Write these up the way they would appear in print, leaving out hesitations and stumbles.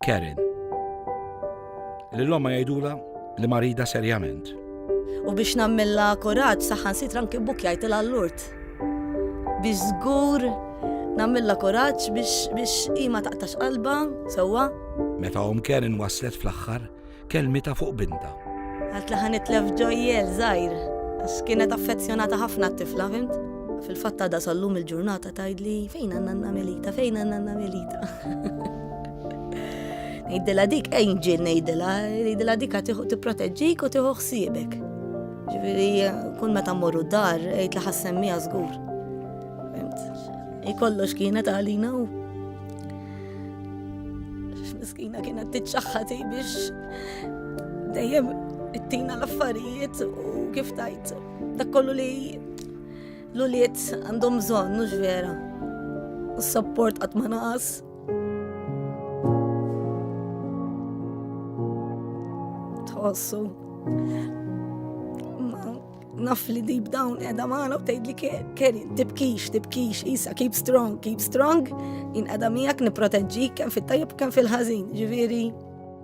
Karen. L-lomma jgħidula li marida serjament. U biex nammilla kuraġġ saħansitra anke bukjajt l-allurt. Biex żgur nammilla kuraġġ biex ima taqtax qalba, sewwa. Meta Karen waslet fl-aħħar kelmita fuq binta. Għalt li ħanitlef ġojjel żgħir, għax kienet affezzjonata ħafna t-tifla, fimt? Fil-fatt għadha sallum il-ġurnata tgħidli fejn għandna Melita, fejn għandna Melita. Ngħidilha dik Angel ngħidilha dik qed tipproteġġik u tieħu ħsiebek. Ġifieri kull meta mmorru d-dar qgħid li ħassemmija żgur. Fimt? Kollox kienet għalina u miskina kienet titxaħħati biex dejjem ittina l-affarijiet u kif tajt. Dak kollu li l-uliet għandhom bżonn, mhux vera. U s-support qatt ma naqas. Tħossu. Naf li deep down qiegħda magħna u tgħidli Karen, tibkix, isa, keep strong. Inqeda miegħek nipproteġġik kemm fit-tajjeb kemm fil-ħażin, ġifieri.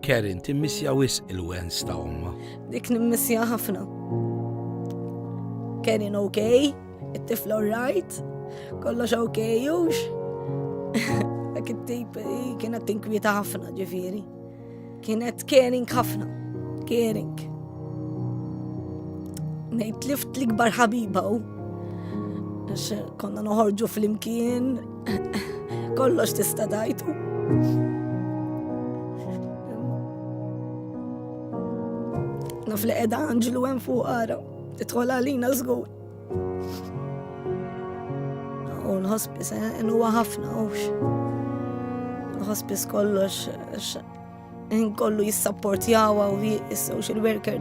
Karen timmissja wisq il-wens ta' omma. Dik nimmissja ħafna. Karen okay? It-tifla right? Kollox okay hux? Dak it-tip kienet tinkwieta ħafna, ġifieri. Kienet caring ħafna. Caring. Ngħid lift l-ikbar ħabiba u għax konna noħorġu fl-imkien kollox tista' dajtu. Naf li qiegħda Anġlu hemm fuq ara, tidħol għalina żgur. U l-Hospice huwa ħafna hux. Il-Hospice kollox kollu jissapportjawha u is-social worker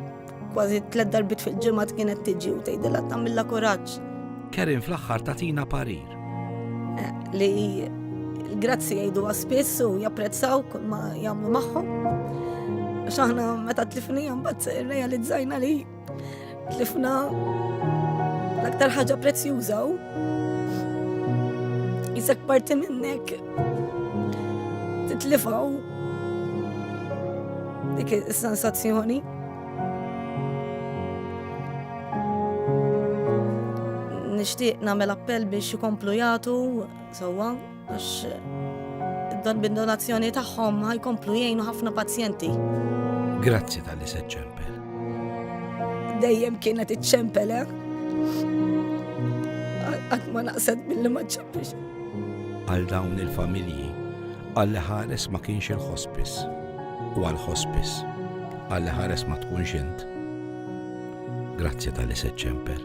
kważi 3 darbit fil-ġimgħa kienet tiġi u tgħidilha tagħmilha kuraġġ. Karen fl-aħħar tagħtina parir. Li l-grazzi jgħiduha spiss u japprezzaw kull ma jagħmlu magħhom. Għax aħna meta tlifnija mbagħad irrealizzajna li tlifna l-aktar ħaġa prezzjuża u isek parti minnek titlifgħu dik is-sensazzjoni. Nixtieq nagħmel appell biex ikomplu jagħtu sewwa għax bin-donazzjoni tagħhom ħajkomplu jgħinu ħafna pazjenti. Grazzi tal-li se ċċempel. Dejjem kienet iċċempel, qatt ma naqsed milli ma ċċempilx. Għal dawn il-familji għalli ħares ma kienx il-Hospice u għall-Hospice għalli ħares ma tkunx int. Grazzi tal-li se ċċempel.